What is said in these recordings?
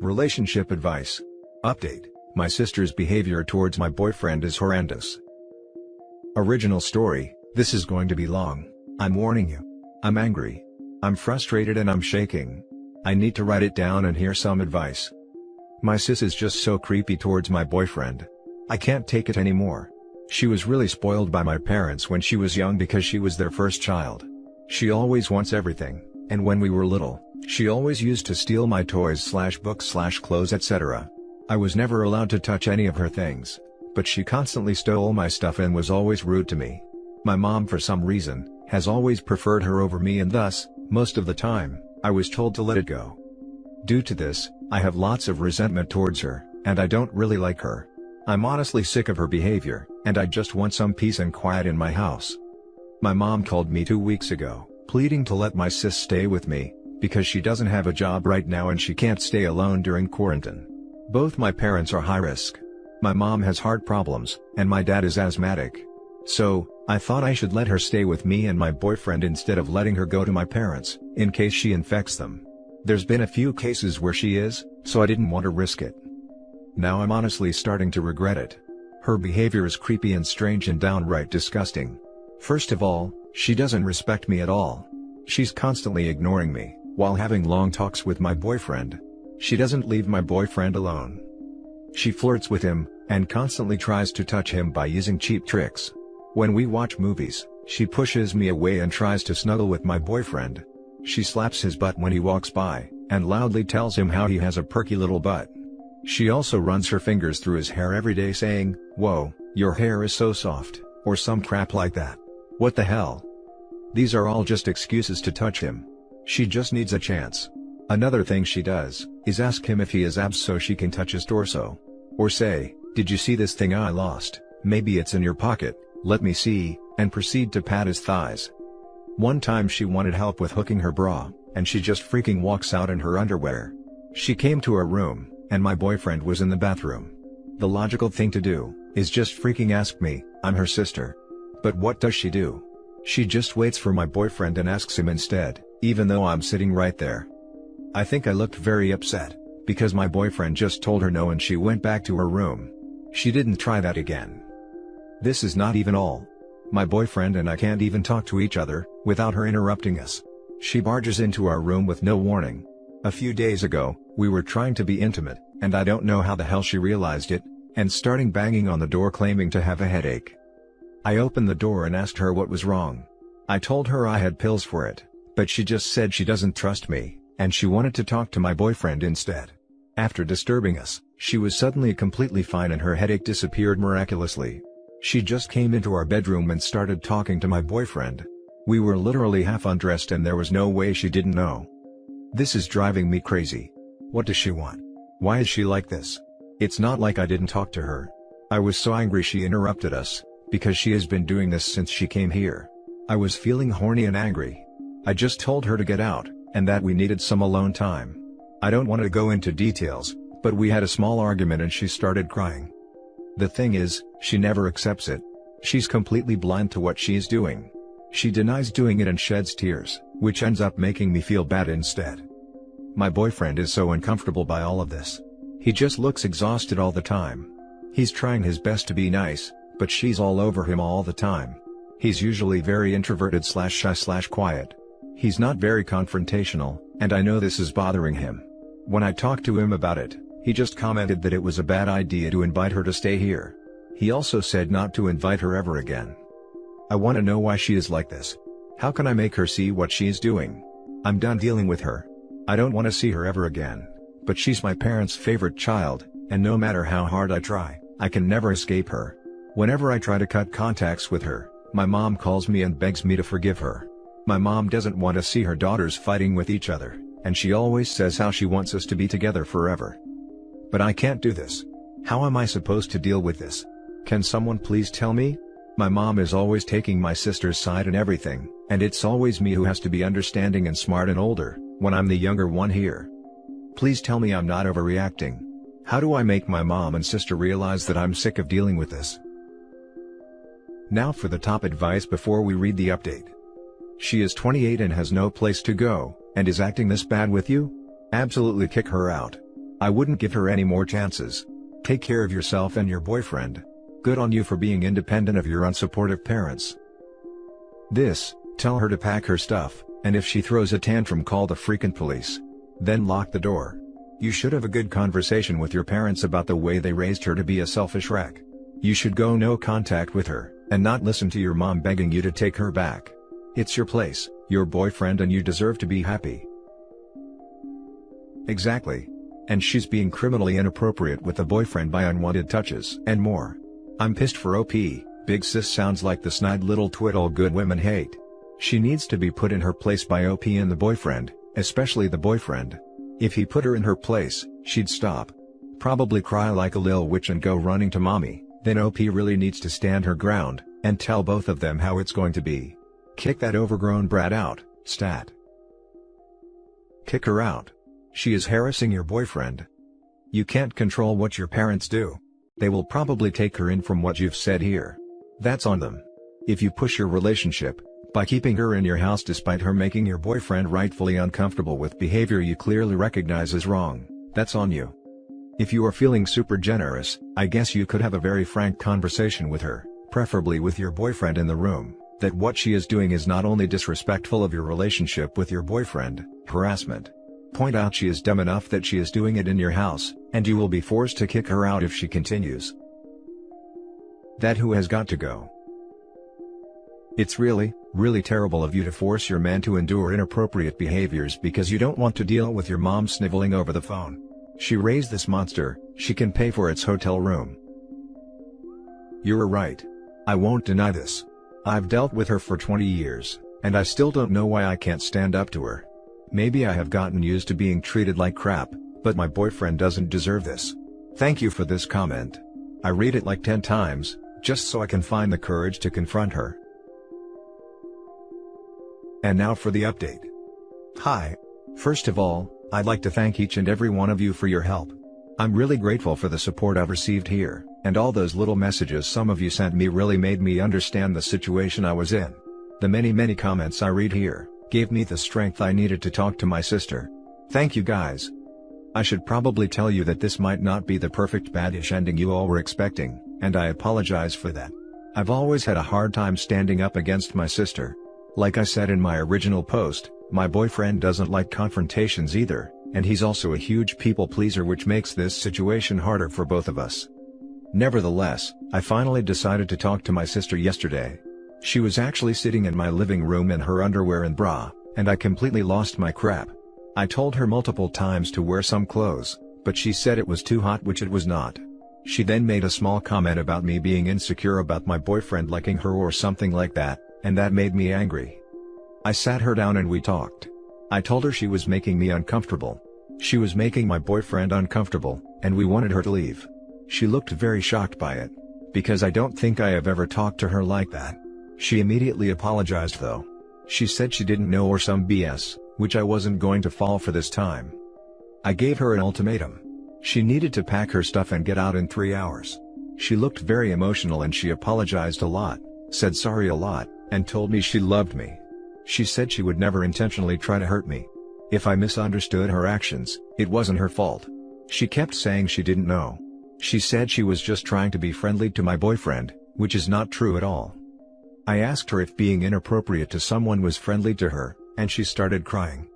Relationship advice. Update. My sister's behavior towards my boyfriend is horrendous. Original story. This is going to be long. I'm warning you. I'm angry. I'm frustrated and I'm shaking. I need to write it down and hear some advice. My sis is just so creepy towards my boyfriend. I can't take it anymore. She was really spoiled by my parents when she was young because she was their first child. She always wants everything, and when we were little, she always used to steal my toys/books/clothes etc. I was never allowed to touch any of her things, but she constantly stole my stuff and was always rude to me. My mom, for some reason, has always preferred her over me, and thus, most of the time, I was told to let it go. Due to this, I have lots of resentment towards her, and I don't really like her. I'm honestly sick of her behavior, and I just want some peace and quiet in my house. My mom called me 2 weeks ago, pleading to let my sis stay with me, because she doesn't have a job right now and she can't stay alone during quarantine. Both my parents are high risk. My mom has heart problems, and my dad is asthmatic. So, I thought I should let her stay with me and my boyfriend instead of letting her go to my parents, in case she infects them. There's been a few cases where she is, so I didn't want to risk it. Now I'm honestly starting to regret it. Her behavior is creepy and strange and downright disgusting. First of all, she doesn't respect me at all. She's constantly ignoring me, while having long talks with my boyfriend. She doesn't leave my boyfriend alone. She flirts with him, and constantly tries to touch him by using cheap tricks. When we watch movies, she pushes me away and tries to snuggle with my boyfriend. She slaps his butt when he walks by, and loudly tells him how he has a perky little butt. She also runs her fingers through his hair every day saying, "Whoa, your hair is so soft," or some crap like that. What the hell? These are all just excuses to touch him. She just needs a chance. Another thing she does, is ask him if he has abs so she can touch his torso. Or say, "Did you see this thing I lost? Maybe it's in your pocket, let me see," and proceed to pat his thighs. One time she wanted help with hooking her bra, and she just freaking walks out in her underwear. She came to her room, and my boyfriend was in the bathroom. The logical thing to do, is just freaking ask me, I'm her sister. But what does she do? She just waits for my boyfriend and asks him instead, even though I'm sitting right there. I think I looked very upset, because my boyfriend just told her no and she went back to her room. She didn't try that again. This is not even all. My boyfriend and I can't even talk to each other, without her interrupting us. She barges into our room with no warning. A few days ago, we were trying to be intimate, and I don't know how the hell she realized it, and starting banging on the door claiming to have a headache. I opened the door and asked her what was wrong. I told her I had pills for it, but she just said she doesn't trust me, and she wanted to talk to my boyfriend instead. After disturbing us, she was suddenly completely fine and her headache disappeared miraculously. She just came into our bedroom and started talking to my boyfriend. We were literally half undressed and there was no way she didn't know. This is driving me crazy. What does she want? Why is she like this? It's not like I didn't talk to her. I was so angry she interrupted us, because she has been doing this since she came here. I was feeling horny and angry. I just told her to get out, and that we needed some alone time. I don't want to go into details, but we had a small argument and she started crying. The thing is, she never accepts it. She's completely blind to what she's doing. She denies doing it and sheds tears, which ends up making me feel bad instead. My boyfriend is so uncomfortable by all of this. He just looks exhausted all the time. He's trying his best to be nice, but she's all over him all the time. He's usually very introverted / shy / quiet. He's not very confrontational, and I know this is bothering him. When I talked to him about it, he just commented that it was a bad idea to invite her to stay here. He also said not to invite her ever again. I want to know why she is like this. How can I make her see what she's doing? I'm done dealing with her. I don't want to see her ever again, but she's my parents' favorite child, and no matter how hard I try, I can never escape her. Whenever I try to cut contacts with her, my mom calls me and begs me to forgive her. My mom doesn't want to see her daughters fighting with each other, and she always says how she wants us to be together forever. But I can't do this. How am I supposed to deal with this? Can someone please tell me? My mom is always taking my sister's side and everything, and it's always me who has to be understanding and smart and older, when I'm the younger one here. Please tell me I'm not overreacting. How do I make my mom and sister realize that I'm sick of dealing with this? Now for the top advice before we read the update. She is 28 and has no place to go, and is acting this bad with you? Absolutely kick her out. I wouldn't give her any more chances. Take care of yourself and your boyfriend. Good on you for being independent of your unsupportive parents. Tell her to pack her stuff, and if she throws a tantrum, call the freaking police. Then lock the door. You should have a good conversation with your parents about the way they raised her to be a selfish wreck. You should go no contact with her, and not listen to your mom begging you to take her back. It's your place, your boyfriend, and you deserve to be happy. Exactly. And she's being criminally inappropriate with the boyfriend by unwanted touches and more. I'm pissed for OP. Big sis sounds like the snide little twit all good women hate. She needs to be put in her place by OP and the boyfriend, especially the boyfriend. If he put her in her place, she'd stop. Probably cry like a lil witch and go running to mommy. Then OP really needs to stand her ground, and tell both of them how it's going to be. Kick that overgrown brat out, stat. Kick her out. She is harassing your boyfriend. You can't control what your parents do. They will probably take her in from what you've said here. That's on them. If you push your relationship, by keeping her in your house despite her making your boyfriend rightfully uncomfortable with behavior you clearly recognize as wrong, that's on you. If you are feeling super generous, I guess you could have a very frank conversation with her, preferably with your boyfriend in the room, that what she is doing is not only disrespectful of your relationship with your boyfriend, harassment. Point out she is dumb enough that she is doing it in your house, and you will be forced to kick her out if she continues. That who has got to go. It's really terrible of you to force your man to endure inappropriate behaviors because you don't want to deal with your mom sniveling over the phone. She raised this monster, she can pay for its hotel room. You're right. I won't deny this. I've dealt with her for 20 years, and I still don't know why I can't stand up to her. Maybe I have gotten used to being treated like crap, but my boyfriend doesn't deserve this. Thank you for this comment. I read it like 10 times, just so I can find the courage to confront her. And now for the update. Hi. First of all, I'd like to thank each and every one of you for your help. I'm really grateful for the support I've received here, and all those little messages some of you sent me really made me understand the situation I was in. The many comments I read here gave me the strength I needed to talk to my sister. Thank you guys. I should probably tell you that this might not be the perfect badish ending you all were expecting, and I apologize for that. I've always had a hard time standing up against my sister. Like I said in my original post, my boyfriend doesn't like confrontations either, and he's also a huge people pleaser, which makes this situation harder for both of us. Nevertheless, I finally decided to talk to my sister yesterday. She was actually sitting in my living room in her underwear and bra, and I completely lost my crap. I told her multiple times to wear some clothes, but she said it was too hot, which it was not. She then made a small comment about me being insecure about my boyfriend liking her or something like that, and that made me angry. I sat her down and we talked. I told her she was making me uncomfortable. She was making my boyfriend uncomfortable, and we wanted her to leave. She looked very shocked by it, because I don't think I have ever talked to her like that. She immediately apologized though. She said she didn't know or some BS, which I wasn't going to fall for this time. I gave her an ultimatum. She needed to pack her stuff and get out in 3 hours. She looked very emotional and she apologized a lot, said sorry a lot, and told me she loved me. She said she would never intentionally try to hurt me. If I misunderstood her actions, it wasn't her fault. She kept saying she didn't know. She said she was just trying to be friendly to my boyfriend, which is not true at all. I asked her if being inappropriate to someone was friendly to her, and she started crying.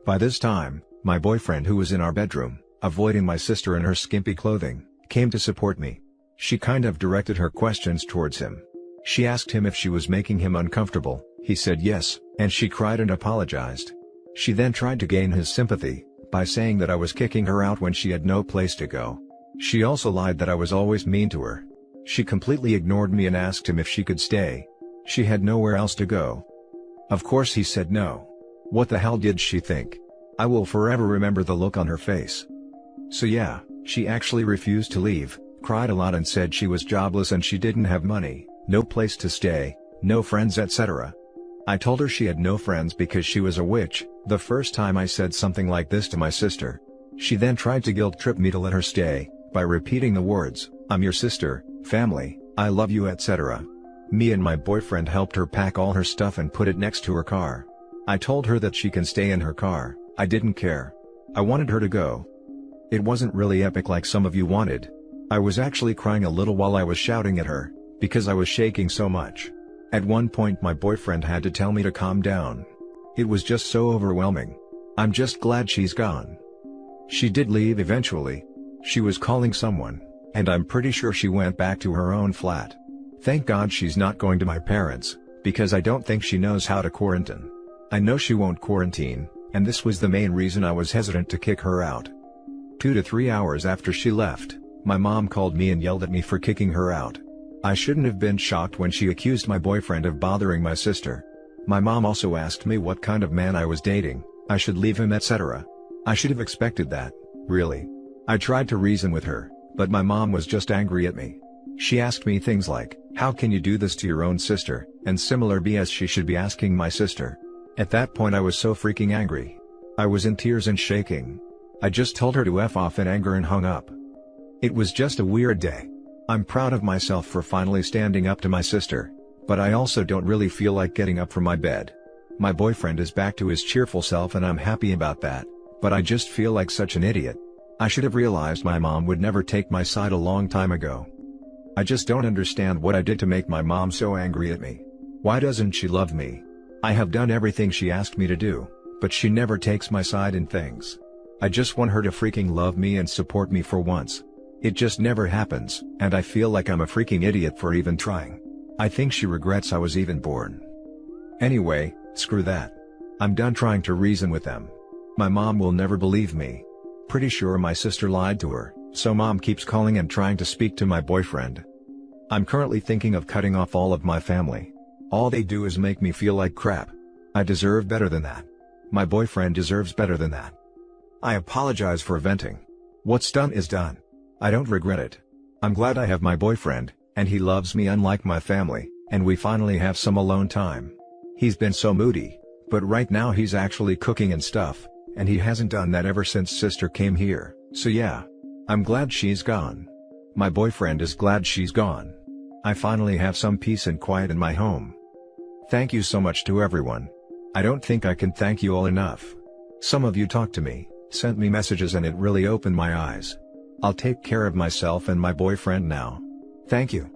By this time, my boyfriend, who was in our bedroom, avoiding my sister in her skimpy clothing, came to support me. She kind of directed her questions towards him. She asked him if she was making him uncomfortable. He said yes, and she cried and apologized. She then tried to gain his sympathy by saying that I was kicking her out when she had no place to go. She also lied that I was always mean to her. She completely ignored me and asked him if she could stay. She had nowhere else to go. Of course he said no. What the hell did she think? I will forever remember the look on her face. So yeah, she actually refused to leave, cried a lot and said she was jobless and she didn't have money, no place to stay, no friends, etc. I told her she had no friends because she was a witch, the first time I said something like this to my sister. She then tried to guilt trip me to let her stay, by repeating the words, "I'm your sister, family, I love you," etc. Me and my boyfriend helped her pack all her stuff and put it next to her car. I told her that she can stay in her car. I didn't care. I wanted her to go. It wasn't really epic like some of you wanted. I was actually crying a little while I was shouting at her, because I was shaking so much. At one point my boyfriend had to tell me to calm down. It was just so overwhelming. I'm just glad she's gone. She did leave eventually. She was calling someone, and I'm pretty sure she went back to her own flat. Thank God she's not going to my parents, because I don't think she knows how to quarantine. I know she won't quarantine, and this was the main reason I was hesitant to kick her out. 2 to 3 hours after she left, my mom called me and yelled at me for kicking her out. I shouldn't have been shocked when she accused my boyfriend of bothering my sister. My mom also asked me what kind of man I was dating, I should leave him, etc. I should have expected that, really. I tried to reason with her, but my mom was just angry at me. She asked me things like, "How can you do this to your own sister?" and similar BS she should be asking my sister. At that point I was so freaking angry. I was in tears and shaking. I just told her to F off in anger and hung up. It was just a weird day. I'm proud of myself for finally standing up to my sister, but I also don't really feel like getting up from my bed. My boyfriend is back to his cheerful self and I'm happy about that, but I just feel like such an idiot. I should have realized my mom would never take my side a long time ago. I just don't understand what I did to make my mom so angry at me. Why doesn't she love me? I have done everything she asked me to do, but she never takes my side in things. I just want her to freaking love me and support me for once. It just never happens, and I feel like I'm a freaking idiot for even trying. I think she regrets I was even born. Anyway, screw that. I'm done trying to reason with them. My mom will never believe me. Pretty sure my sister lied to her, so mom keeps calling and trying to speak to my boyfriend. I'm currently thinking of cutting off all of my family. All they do is make me feel like crap. I deserve better than that. My boyfriend deserves better than that. I apologize for venting. What's done is done. I don't regret it. I'm glad I have my boyfriend, and he loves me unlike my family, and we finally have some alone time. He's been so moody, but right now he's actually cooking and stuff, and he hasn't done that ever since sister came here, so yeah. I'm glad she's gone. My boyfriend is glad she's gone. I finally have some peace and quiet in my home. Thank you so much to everyone. I don't think I can thank you all enough. Some of you talked to me, sent me messages, and it really opened my eyes. I'll take care of myself and my boyfriend now. Thank you.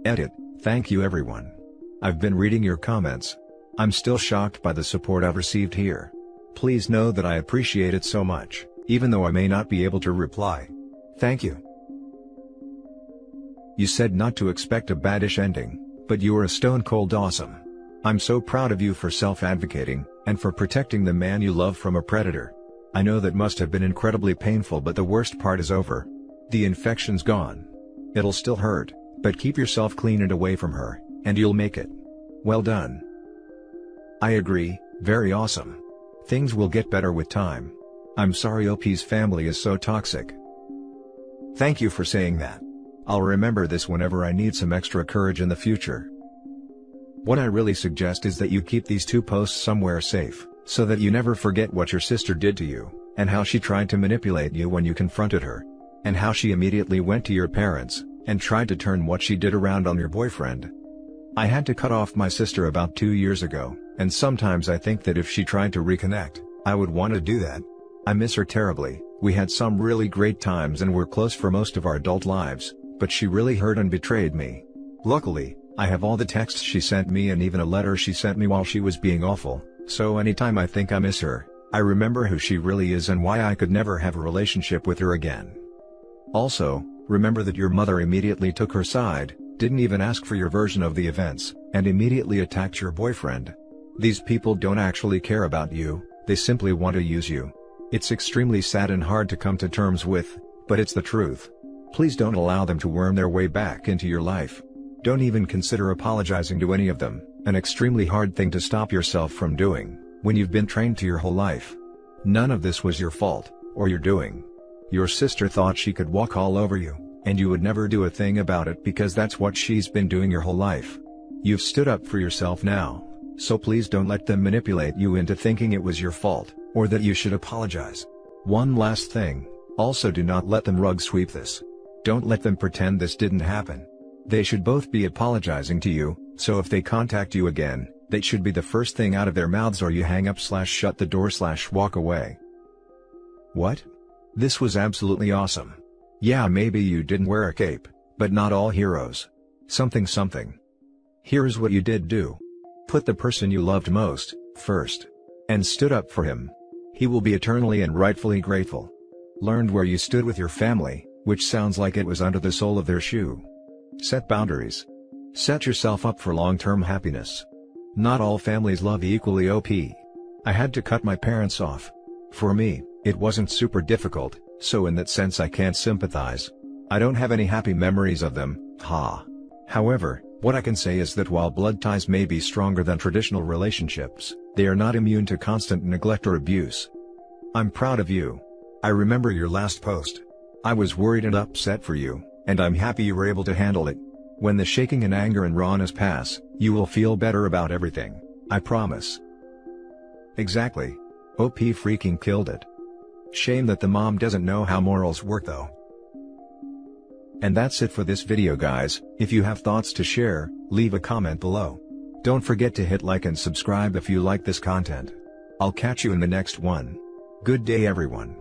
Edit. Thank you everyone. I've been reading your comments. I'm still shocked by the support I've received here. Please know that I appreciate it so much, even though I may not be able to reply. Thank you. You said not to expect a badish ending, but you were a stone cold awesome. I'm so proud of you for self-advocating, and for protecting the man you love from a predator. I know that must have been incredibly painful, but the worst part is over. The infection's gone. It'll still hurt, but keep yourself clean and away from her, and you'll make it. Well done. I agree, very awesome. Things will get better with time. I'm sorry OP's family is so toxic. Thank you for saying that. I'll remember this whenever I need some extra courage in the future. What I really suggest is that you keep these 2 posts somewhere safe, so that you never forget what your sister did to you, and how she tried to manipulate you when you confronted her, and how she immediately went to your parents, and tried to turn what she did around on your boyfriend. I had to cut off my sister about 2 years ago, and sometimes I think that if she tried to reconnect, I would want to do that. I miss her terribly. We had some really great times and were close for most of our adult lives, but she really hurt and betrayed me. Luckily, I have all the texts she sent me and even a letter she sent me while she was being awful, so anytime I think I miss her, I remember who she really is and why I could never have a relationship with her again. Also, remember that your mother immediately took her side, didn't even ask for your version of the events, and immediately attacked your boyfriend. These people don't actually care about you, they simply want to use you. It's extremely sad and hard to come to terms with, but it's the truth. Please don't allow them to worm their way back into your life. Don't even consider apologizing to any of them, an extremely hard thing to stop yourself from doing, when you've been trained to your whole life. None of this was your fault, or your doing. Your sister thought she could walk all over you, and you would never do a thing about it because that's what she's been doing your whole life. You've stood up for yourself now, so please don't let them manipulate you into thinking it was your fault, or that you should apologize. One last thing, also do not let them rug sweep this. Don't let them pretend this didn't happen. They should both be apologizing to you, so if they contact you again, that should be the first thing out of their mouths, or you hang up/shut the door/walk away. What? This was absolutely awesome. Yeah, maybe you didn't wear a cape, but not all heroes. Something. Here's what you did do. Put the person you loved most, first. And stood up for him. He will be eternally and rightfully grateful. Learned where you stood with your family, which sounds like it was under the sole of their shoe. Set boundaries. Set yourself up for long-term happiness. Not all families love equally OP. I had to cut my parents off. For me, it wasn't super difficult, so in that sense I can't sympathize. I don't have any happy memories of them, ha. However, what I can say is that while blood ties may be stronger than traditional relationships, they are not immune to constant neglect or abuse. I'm proud of you. I remember your last post. I was worried and upset for you, and I'm happy you were able to handle it. When the shaking and anger and rawness pass, you will feel better about everything, I promise. Exactly. OP freaking killed it. Shame that the mom doesn't know how morals work though. And that's it for this video guys. If you have thoughts to share, leave a comment below. Don't forget to hit like and subscribe if you like this content. I'll catch you in the next one. Good day everyone.